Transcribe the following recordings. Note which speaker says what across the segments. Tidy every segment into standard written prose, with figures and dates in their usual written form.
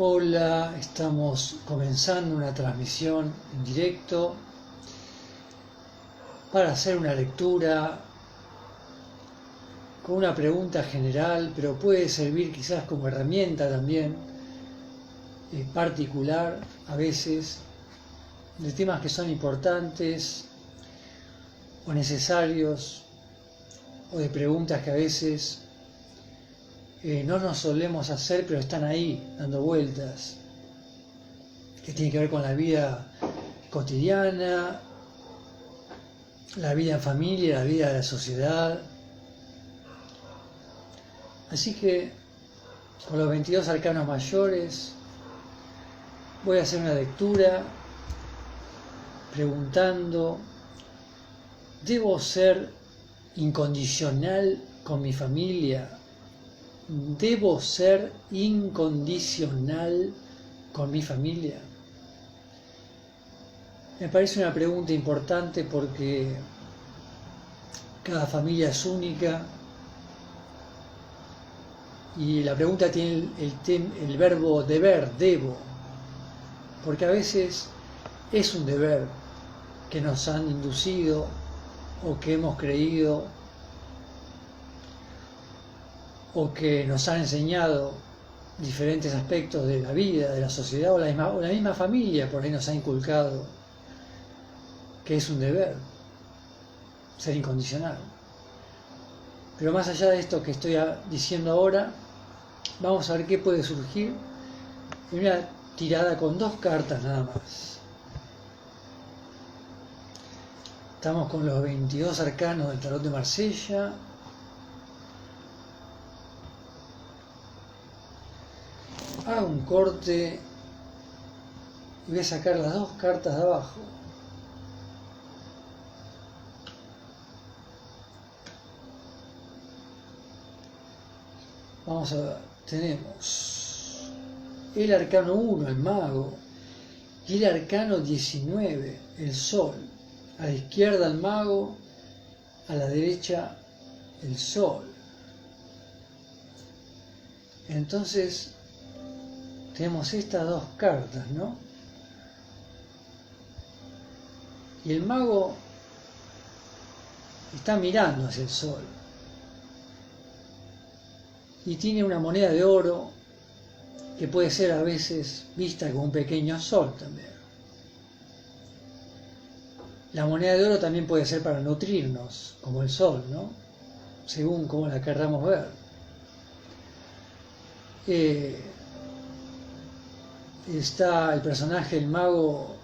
Speaker 1: Hola, estamos comenzando una transmisión en directo para hacer una lectura con una pregunta general, pero puede servir quizás como herramienta también particular a veces de temas que son importantes o necesarios o de preguntas que a veces no nos solemos hacer, pero están ahí dando vueltas, que tiene que ver con la vida cotidiana, la vida en familia, la vida de la sociedad. Así que con los 22 arcanos mayores voy a hacer una lectura preguntando: ¿debo ser incondicional con mi familia? ¿Debo ser incondicional con mi familia? Me parece una pregunta importante porque cada familia es única y la pregunta tiene el verbo deber, debo, porque a veces es un deber que nos han inducido o que hemos creído o que nos han enseñado diferentes aspectos de la vida, de la sociedad o la misma familia por ahí nos ha inculcado que es un deber ser incondicional. Pero más allá de esto que estoy diciendo ahora, vamos a ver qué puede surgir en una tirada con 2 cartas nada más. Estamos con los 22 arcanos del tarot de Marsella. Hago un corte y voy a sacar las 2 cartas de abajo. Vamos a ver, tenemos el arcano 1, el mago, y el arcano 19, el sol. A la izquierda el mago, a la derecha el sol. Entonces tenemos estas 2 cartas, ¿no? Y el mago está mirando hacia el sol y tiene una moneda de oro que puede ser a veces vista como un pequeño sol también. La moneda de oro también puede ser para nutrirnos, como el sol, ¿no? Según cómo la querramos ver. Está el personaje, el mago,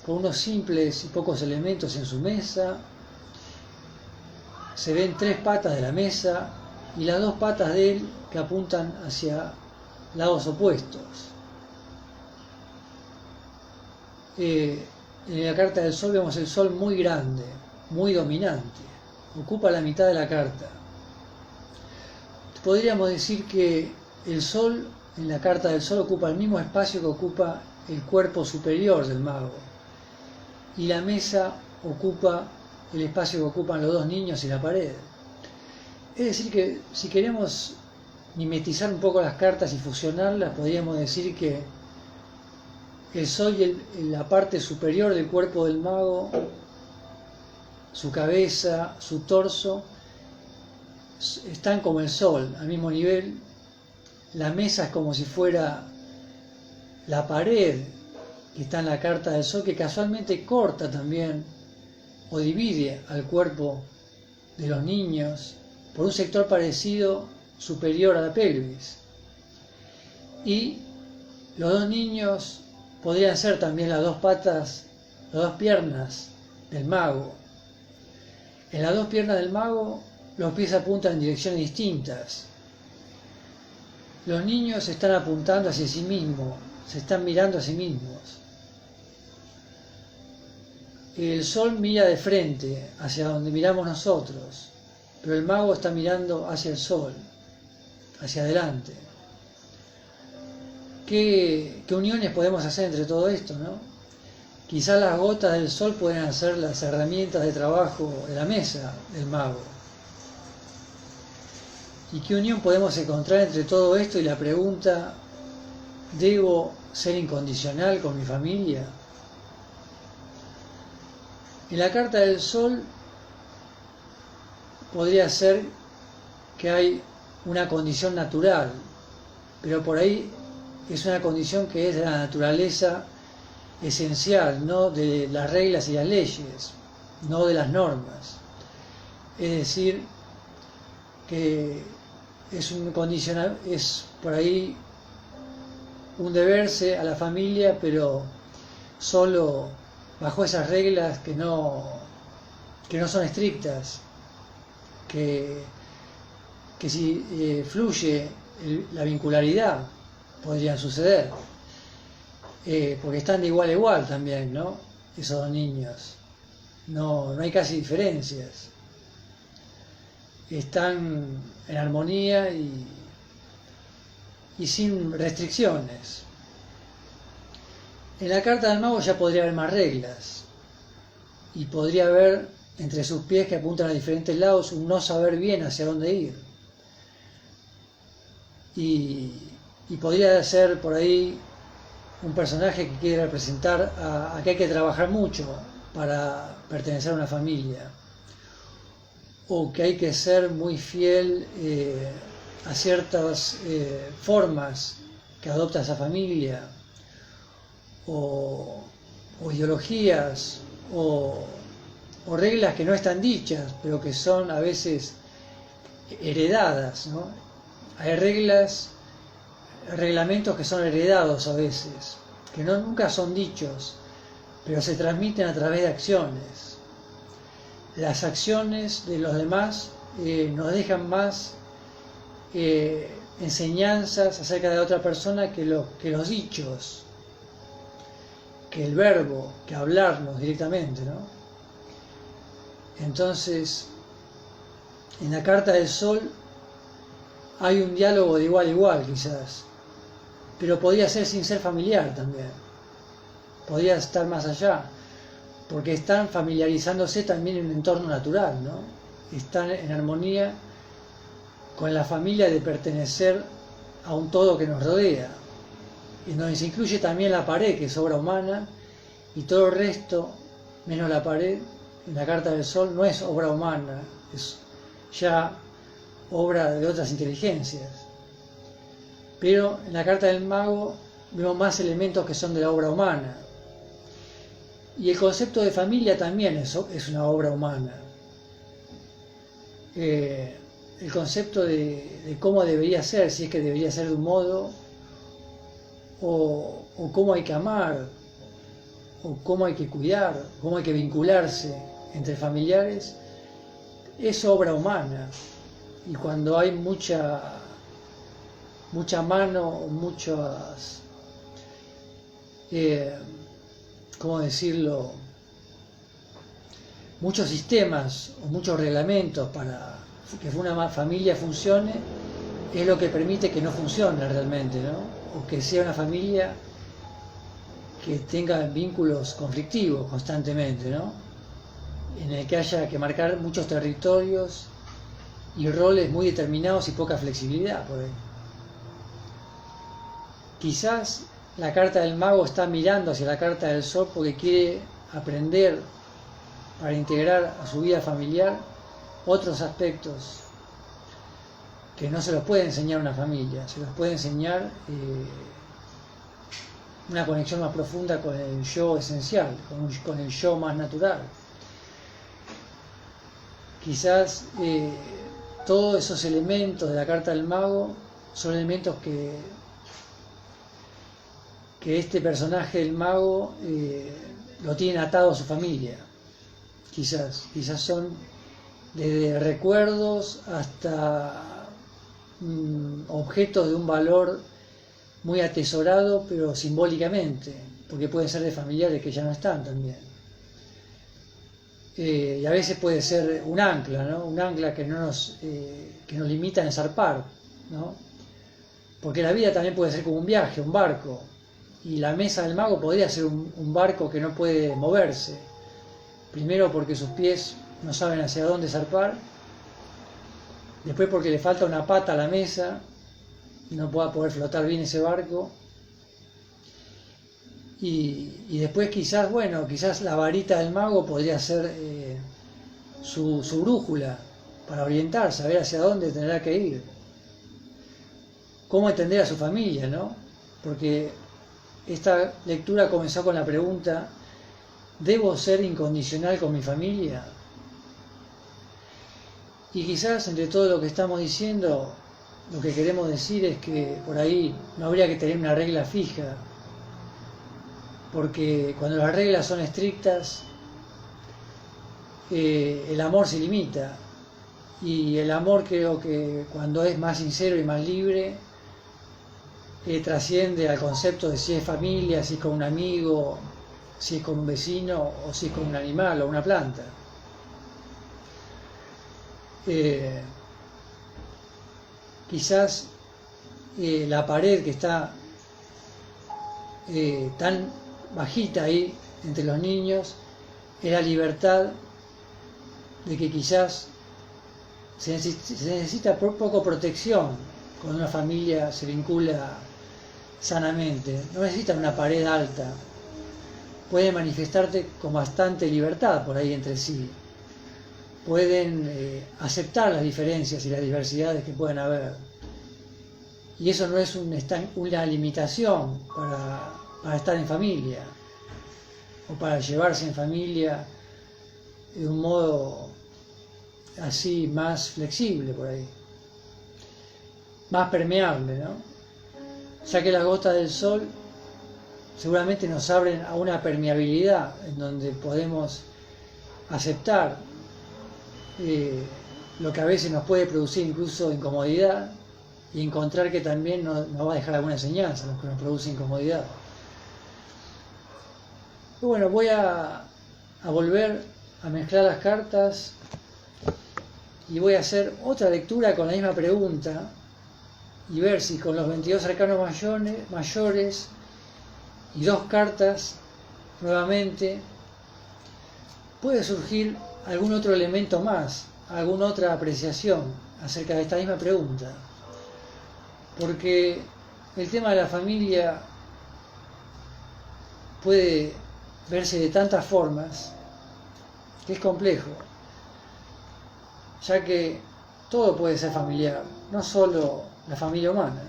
Speaker 1: con unos simples y pocos elementos en su mesa. Se ven 3 patas de la mesa y las 2 patas de él que apuntan hacia lados opuestos. En la carta del sol vemos el sol muy grande, muy dominante, ocupa la mitad de la carta. Podríamos decir que el sol, en la carta del sol, ocupa el mismo espacio que ocupa el cuerpo superior del mago, y la mesa ocupa el espacio que ocupan los 2 niños y la pared. Es decir que si queremos mimetizar un poco las cartas y fusionarlas, podríamos decir que el sol y la parte superior del cuerpo del mago, su cabeza, su torso, están como el sol, al mismo nivel. La mesa es como si fuera la pared que está en la carta del sol, que casualmente corta también o divide al cuerpo de los niños por un sector parecido superior a la pelvis. Y los 2 niños podrían ser también las 2 patas, las 2 piernas del mago. En las 2 piernas del mago los pies apuntan en direcciones distintas. Los niños están apuntando hacia sí mismos, se están mirando a sí mismos. El sol mira de frente, hacia donde miramos nosotros, pero el mago está mirando hacia el sol, hacia adelante. ¿Qué uniones podemos hacer entre todo esto, no? Quizás las gotas del sol pueden ser las herramientas de trabajo de la mesa del mago. ¿Y qué unión podemos encontrar entre todo esto y la pregunta ¿Debo ser incondicional con mi familia? En la carta del Sol podría ser que hay una condición natural, pero por ahí es una condición que es de la naturaleza esencial, no de las reglas y las leyes, no de las normas. Es decir, que es un condicional, es por ahí un deberse a la familia, pero solo bajo esas reglas que no son estrictas, que si fluye la vincularidad podrían suceder, porque están de igual a igual también, ¿no? Esos dos niños, no hay casi diferencias, están en armonía y sin restricciones. En la carta del mago ya podría haber más reglas y podría haber entre sus pies que apuntan a diferentes lados un no saber bien hacia dónde ir. Y podría ser por ahí un personaje que quiere representar a que hay que trabajar mucho para pertenecer a una familia, o que hay que ser muy fiel a ciertas formas que adopta esa familia, o ideologías, o reglas que no están dichas, pero que son a veces heredadas, ¿no? Hay reglamentos que son heredados a veces, que nunca son dichos, pero se transmiten a través de acciones. Las acciones de los demás nos dejan más enseñanzas acerca de la otra persona que los dichos, que el verbo, que hablarnos directamente, ¿no? Entonces, en la carta del Sol hay un diálogo de igual a igual quizás, pero podría ser sin ser familiar también, podría estar más allá, porque están familiarizándose también en un entorno natural, ¿no? Están en armonía con la familia de pertenecer a un todo que nos rodea, y donde se incluye también la pared, que es obra humana, y todo el resto, menos la pared, en la carta del Sol no es obra humana, es ya obra de otras inteligencias. Pero en la carta del mago vemos más elementos que son de la obra humana. Y el concepto de familia también es una obra humana. El concepto de cómo debería ser, si es que debería ser de un modo, o cómo hay que amar, o cómo hay que cuidar, cómo hay que vincularse entre familiares, es obra humana. Y cuando hay mucha mano, muchas, ¿cómo decirlo?, muchos sistemas o muchos reglamentos para que una familia funcione, es lo que permite que no funcione realmente, ¿no? O que sea una familia que tenga vínculos conflictivos constantemente, ¿no? En el que haya que marcar muchos territorios y roles muy determinados y poca flexibilidad por ahí. Quizás la carta del mago está mirando hacia la carta del Sol porque quiere aprender para integrar a su vida familiar otros aspectos que no se los puede enseñar una familia, se los puede enseñar una conexión más profunda con el yo esencial, con el yo más natural. Quizás todos esos elementos de la carta del mago son elementos que este personaje del mago lo tiene atado a su familia. Quizás son desde recuerdos hasta objetos de un valor muy atesorado, pero simbólicamente, porque pueden ser de familiares que ya no están también. Y a veces puede ser un ancla, ¿no? Un ancla que nos limita en zarpar, ¿no? Porque la vida también puede ser como un viaje, un barco, y la mesa del mago podría ser un barco que no puede moverse, primero porque sus pies no saben hacia dónde zarpar, después porque le falta una pata a la mesa y no pueda poder flotar bien ese barco, Y después quizás, bueno, quizás la varita del mago podría ser su brújula para orientar, saber hacia dónde tendrá que ir. Cómo entender a su familia, ¿no? Porque esta lectura comenzó con la pregunta: ¿debo ser incondicional con mi familia? Y quizás entre todo lo que estamos diciendo, lo que queremos decir es que por ahí no habría que tener una regla fija, porque cuando las reglas son estrictas, el amor se limita, y el amor creo que cuando es más sincero y más libre, trasciende al concepto de si es familia, si es con un amigo, si es con un vecino o si es con un animal o una planta. Quizás la pared que está tan bajita ahí entre los niños es la libertad de que quizás se necesita poco protección cuando una familia se vincula sanamente. No necesitan una pared alta, pueden manifestarte con bastante libertad por ahí entre sí, pueden aceptar las diferencias y las diversidades que pueden haber, y eso no es una limitación para estar en familia o para llevarse en familia de un modo así más flexible, por ahí más permeable, ¿no? Ya que las gotas del sol seguramente nos abren a una permeabilidad en donde podemos aceptar lo que a veces nos puede producir incluso incomodidad, y encontrar que también nos va a dejar alguna enseñanza, lo que nos produce incomodidad. Y bueno, voy a volver a mezclar las cartas y voy a hacer otra lectura con la misma pregunta y ver si con los 22 arcanos mayores y 2 cartas nuevamente puede surgir algún otro elemento más, alguna otra apreciación acerca de esta misma pregunta. Porque el tema de la familia puede verse de tantas formas que es complejo, ya que todo puede ser familiar, no solo la familia humana.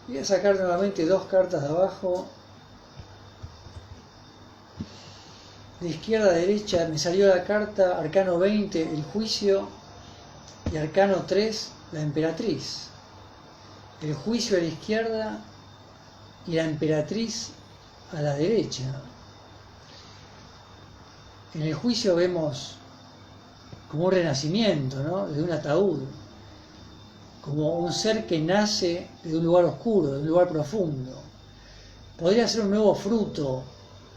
Speaker 1: Voy a sacar nuevamente 2 cartas de abajo. De izquierda a derecha me salió la carta Arcano 20, el juicio, y Arcano 3, la emperatriz. El juicio a la izquierda y la emperatriz a la derecha. En el juicio vemos como un renacimiento, ¿no? De un ataúd, como un ser que nace de un lugar oscuro, de un lugar profundo. Podría ser un nuevo fruto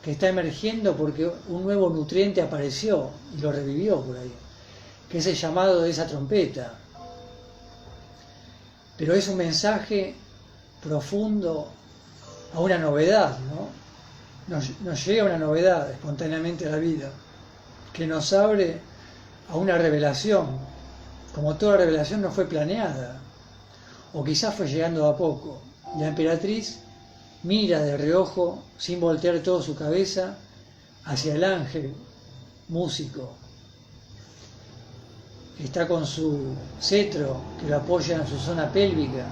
Speaker 1: que está emergiendo porque un nuevo nutriente apareció y lo revivió por ahí, que es el llamado de esa trompeta. Pero es un mensaje profundo a una novedad, ¿no? Nos llega una novedad espontáneamente a la vida, que nos abre a una revelación, como toda revelación no fue planeada, o quizás fue llegando a poco. La emperatriz mira de reojo, sin voltear toda su cabeza, hacia el ángel músico. Está con su cetro que lo apoya en su zona pélvica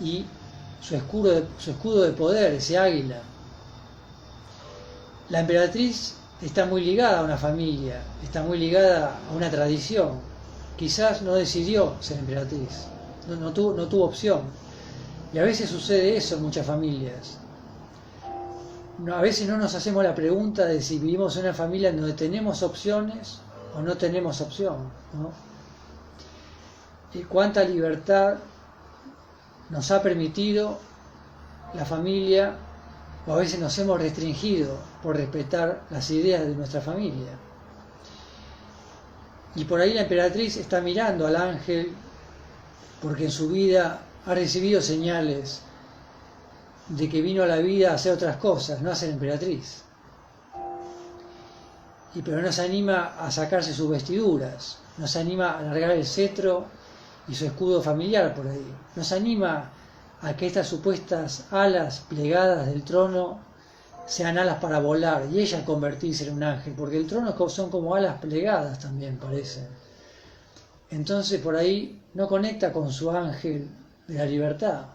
Speaker 1: y su escudo de poder, ese águila. La emperatriz está muy ligada a una familia, está muy ligada a una tradición. Quizás no decidió ser emperatriz, no tuvo opción. Y a veces sucede eso en muchas familias. A veces no nos hacemos la pregunta de si vivimos en una familia en donde tenemos opciones o no tenemos opción, ¿no? Y cuánta libertad nos ha permitido la familia, o a veces nos hemos restringido por respetar las ideas de nuestra familia. Y por ahí la emperatriz está mirando al ángel porque en su vida ha recibido señales de que vino a la vida a hacer otras cosas, no a ser emperatriz. Pero no se anima a sacarse sus vestiduras, no se anima a largar el cetro y su escudo familiar por ahí, no se anima a que estas supuestas alas plegadas del trono sean alas para volar y ella convertirse en un ángel, porque el trono son como alas plegadas también parece. Entonces por ahí no conecta con su ángel de la libertad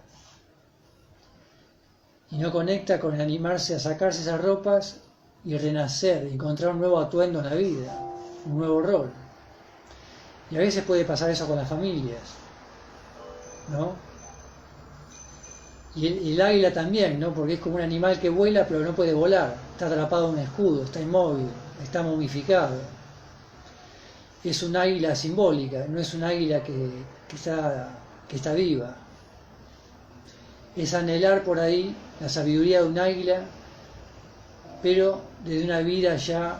Speaker 1: y no conecta con el animarse a sacarse esas ropas y renacer, encontrar un nuevo atuendo en la vida, un nuevo rol. Y a veces puede pasar eso con las familias, ¿no? Y el águila también, ¿no? Porque es como un animal que vuela pero no puede volar, está atrapado en un escudo, está inmóvil, está momificado. Es un águila simbólica, no es un águila que está viva. Es anhelar por ahí la sabiduría de un águila, pero desde una vida ya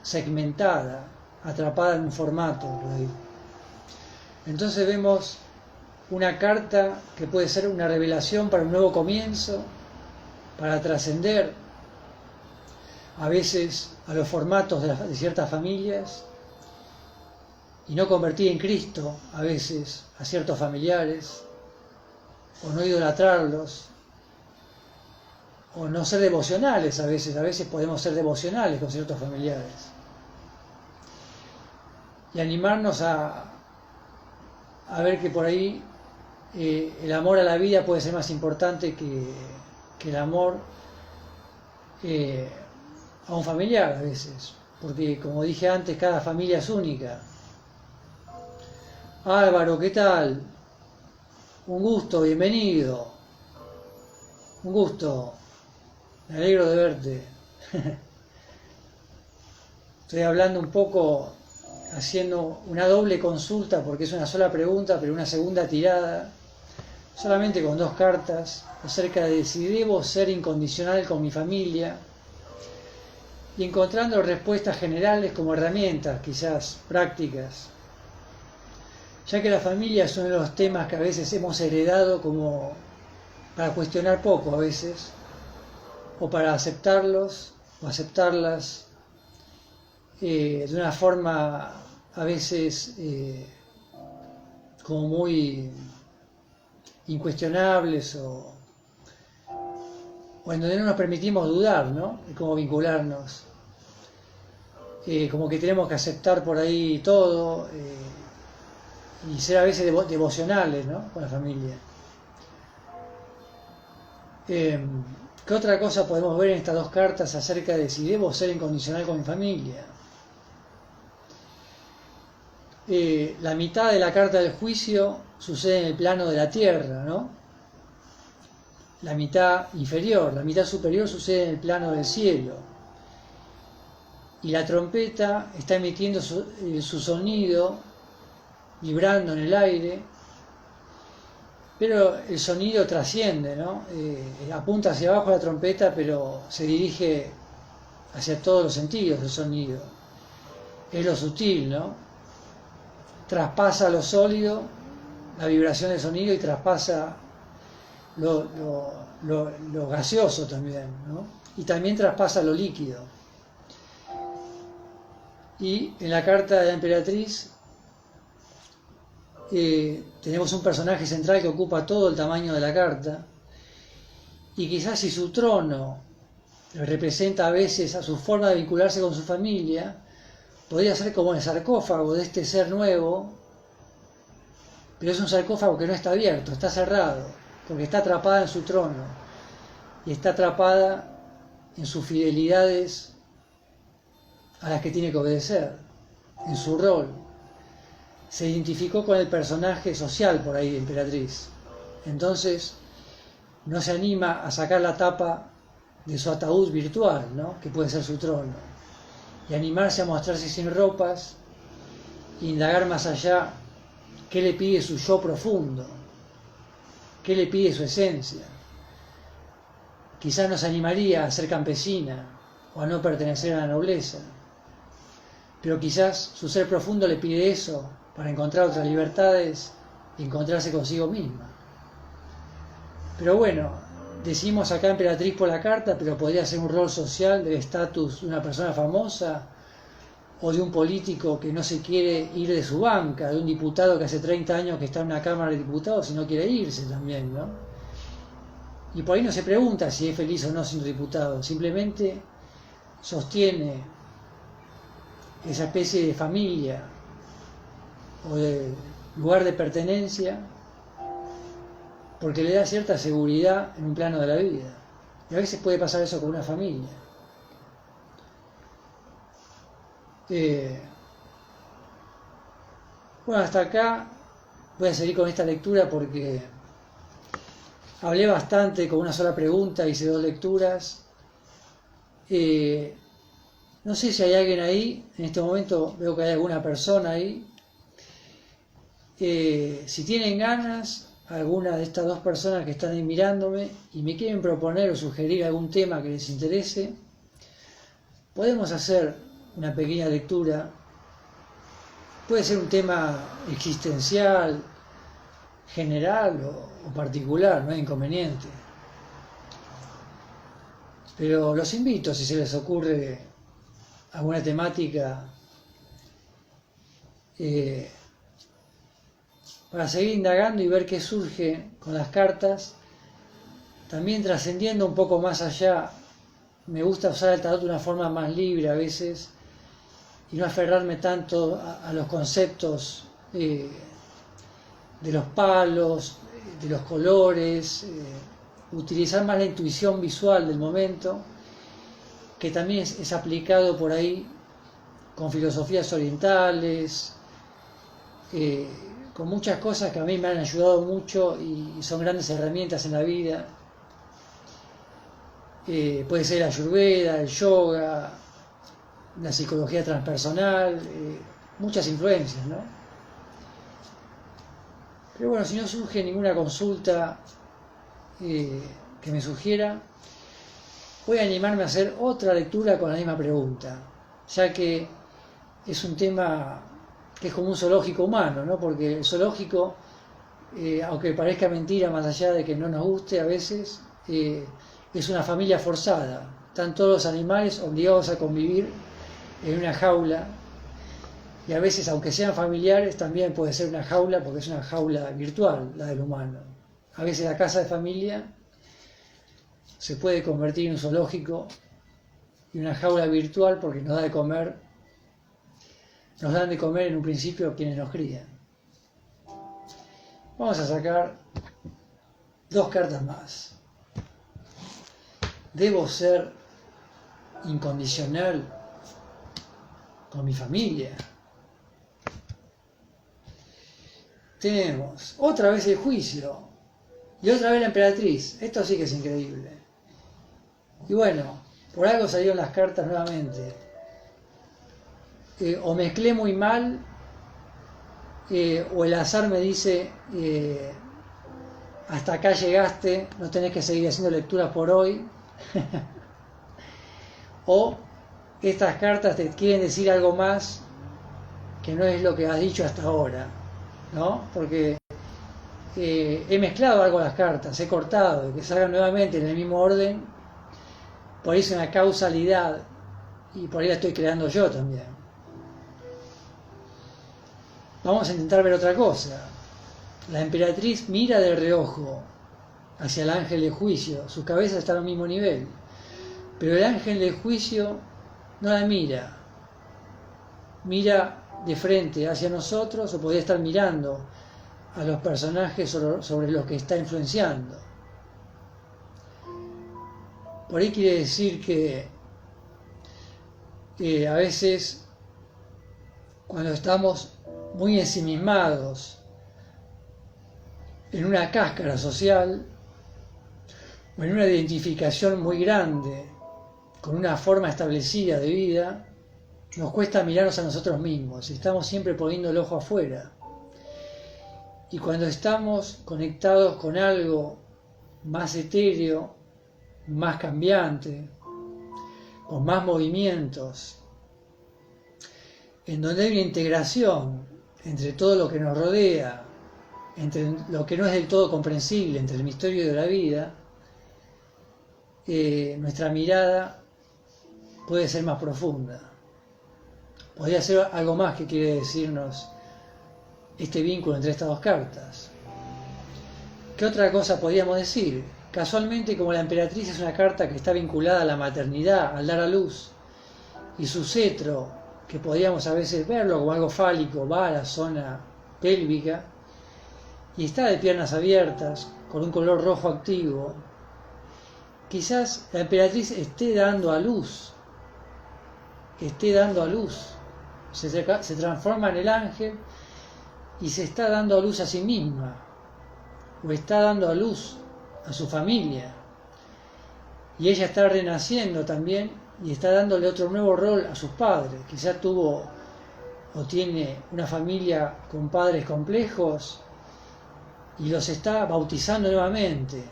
Speaker 1: segmentada, atrapada en un formato por ahí. Entonces vemos una carta que puede ser una revelación para un nuevo comienzo, para trascender a veces a los formatos de ciertas familias y no convertir en Cristo a veces a ciertos familiares, o no idolatrarlos, o no ser devocionales a veces podemos ser devocionales con ciertos familiares. Y animarnos a ver que por ahí el amor a la vida puede ser más importante que el amor a un familiar a veces, porque como dije antes, cada familia es única. Álvaro, ¿qué tal? Un gusto, bienvenido. Un gusto, me alegro de verte. Estoy hablando un poco, haciendo una doble consulta, porque es una sola pregunta, pero una segunda tirada, solamente con 2 cartas, acerca de si debo ser incondicional con mi familia, y encontrando respuestas generales como herramientas, quizás prácticas, ya que la familia es uno de los temas que a veces hemos heredado como para cuestionar poco a veces, o para aceptarlos o aceptarlas de una forma a veces como muy incuestionables o en donde no nos permitimos dudar, ¿no? De cómo vincularnos. Como que tenemos que aceptar por ahí todo y ser a veces devocionales, ¿no? Con la familia. ¿Qué otra cosa podemos ver en estas 2 cartas acerca de si debo ser incondicional con mi familia? La mitad de la carta del juicio sucede en el plano de la tierra, ¿no? La mitad inferior, la mitad superior sucede en el plano del cielo. Y la trompeta está emitiendo su sonido, vibrando en el aire, pero el sonido trasciende, ¿no? Apunta hacia abajo la trompeta, pero se dirige hacia todos los sentidos del sonido. Es lo sutil, ¿no? Traspasa lo sólido, la vibración del sonido, y traspasa lo gaseoso también, ¿no? Y también traspasa lo líquido. Y en la carta de la emperatriz tenemos un personaje central que ocupa todo el tamaño de la carta, y quizás si su trono representa a veces a su forma de vincularse con su familia, podría ser como el sarcófago de este ser nuevo, pero es un sarcófago que no está abierto, está cerrado, porque está atrapada en su trono y está atrapada en sus fidelidades a las que tiene que obedecer, en su rol. Se identificó con el personaje social por ahí de emperatriz, entonces no se anima a sacar la tapa de su ataúd virtual, ¿no? Que puede ser su trono, y animarse a mostrarse sin ropas, e indagar más allá qué le pide su yo profundo, qué le pide su esencia. Quizás nos animaría a ser campesina o a no pertenecer a la nobleza, pero quizás su ser profundo le pide eso para encontrar otras libertades y encontrarse consigo misma. Pero bueno, decimos acá emperatriz por la carta, pero podría ser un rol social del estatus de una persona famosa, o de un político que no se quiere ir de su banca, de un diputado que hace 30 años que está en una Cámara de Diputados y no quiere irse también, ¿no? Y por ahí no se pregunta si es feliz o no siendo diputado, simplemente sostiene esa especie de familia o de lugar de pertenencia porque le da cierta seguridad en un plano de la vida. Y a veces puede pasar eso con una familia. Bueno, hasta acá voy a seguir con esta lectura porque hablé bastante con una sola pregunta, hice 2 lecturas. No sé si hay alguien ahí, en este momento veo que hay alguna persona ahí. Si tienen ganas, alguna de estas 2 personas que están ahí mirándome y me quieren proponer o sugerir algún tema que les interese, podemos hacer una pequeña lectura. Puede ser un tema existencial, general o particular, no hay inconveniente. Pero los invito, si se les ocurre alguna temática, para seguir indagando y ver qué surge con las cartas. También trascendiendo un poco más allá, me gusta usar el tarot de una forma más libre a veces y no aferrarme tanto a los conceptos de los palos, de los colores, utilizar más la intuición visual del momento, que también es aplicado por ahí con filosofías orientales, con muchas cosas que a mí me han ayudado mucho y son grandes herramientas en la vida. Puede ser la Ayurveda, el yoga, la psicología transpersonal, muchas influencias, ¿no? Pero bueno, si no surge ninguna consulta que me sugiera, voy a animarme a hacer otra lectura con la misma pregunta, ya que es un tema que es como un zoológico humano, ¿no? Porque el zoológico, aunque parezca mentira, más allá de que no nos guste a veces, es una familia forzada. Están todos los animales obligados a convivir en una jaula, y a veces, aunque sean familiares, también puede ser una jaula, porque es una jaula virtual la del humano. A veces la casa de familia se puede convertir en un zoológico y una jaula virtual porque nos dan de comer en un principio quienes nos crían. Vamos a sacar 2 cartas más. ¿Debo ser incondicional con mi familia? Tenemos otra vez el juicio y otra vez la emperatriz. Esto sí que es increíble. Y bueno, por algo salieron las cartas nuevamente. O mezclé muy mal, o el azar me dice, hasta acá llegaste, no tenés que seguir haciendo lecturas por hoy. O estas cartas te quieren decir algo más que no es lo que has dicho hasta ahora, ¿no? Porque he mezclado algo las cartas, he cortado, que salgan nuevamente en el mismo orden, por ahí es una causalidad y por ahí la estoy creando yo también. Vamos a intentar ver otra cosa. La emperatriz mira de reojo hacia el ángel de juicio, sus cabezas están al mismo nivel, pero el ángel de juicio no la mira, mira de frente hacia nosotros, o podría estar mirando a los personajes sobre los que está influenciando. Por ahí quiere decir que a veces, cuando estamos muy ensimismados en una cáscara social o en una identificación muy grande con una forma establecida de vida, nos cuesta mirarnos a nosotros mismos, estamos siempre poniendo el ojo afuera. Y cuando estamos conectados con algo más etéreo, más cambiante, con más movimientos, en donde hay una integración entre todo lo que nos rodea, entre lo que no es del todo comprensible, entre el misterio de la vida, nuestra mirada puede ser más profunda. podría ser algo más que quiere decirnos este vínculo entre estas dos cartas. ¿Qué otra cosa podríamos decir? Casualmente, como la emperatriz es una carta que está vinculada a la maternidad, al dar a luz, y su cetro, que podríamos a veces verlo como algo fálico, va a la zona pélvica, y está de piernas abiertas, con un color rojo activo, quizás la emperatriz esté dando a luz, se transforma en el ángel y se está dando a luz a sí misma, o está dando a luz a su familia, y ella está renaciendo también y está dándole otro nuevo rol a sus padres. Quizás tuvo o tiene una familia con padres complejos y los está bautizando nuevamente,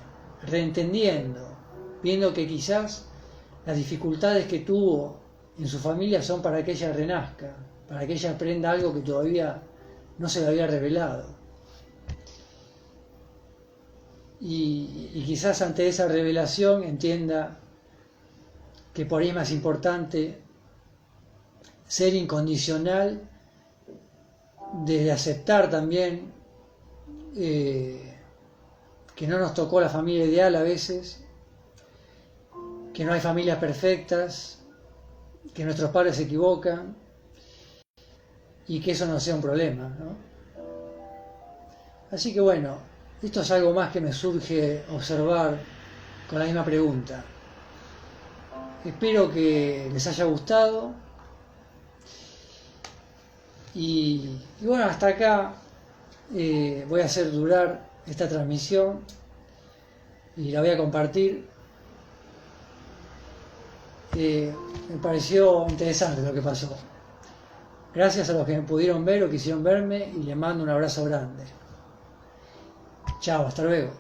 Speaker 1: reentendiendo, viendo que quizás las dificultades que tuvo en su familia son para que ella renazca, para que ella aprenda algo que todavía no se le había revelado. Y quizás ante esa revelación entienda que por ahí es más importante ser incondicional, de aceptar también que no nos tocó la familia ideal a veces, que no hay familias perfectas, que nuestros padres se equivocan y que eso no sea un problema, ¿no? Así que bueno, esto es algo más que me surge observar con la misma pregunta. Espero que les haya gustado y bueno, hasta acá voy a hacer durar esta transmisión y la voy a compartir. Me pareció interesante lo que pasó. Gracias a los que me pudieron ver o quisieron verme y les mando un abrazo grande. Chao, hasta luego.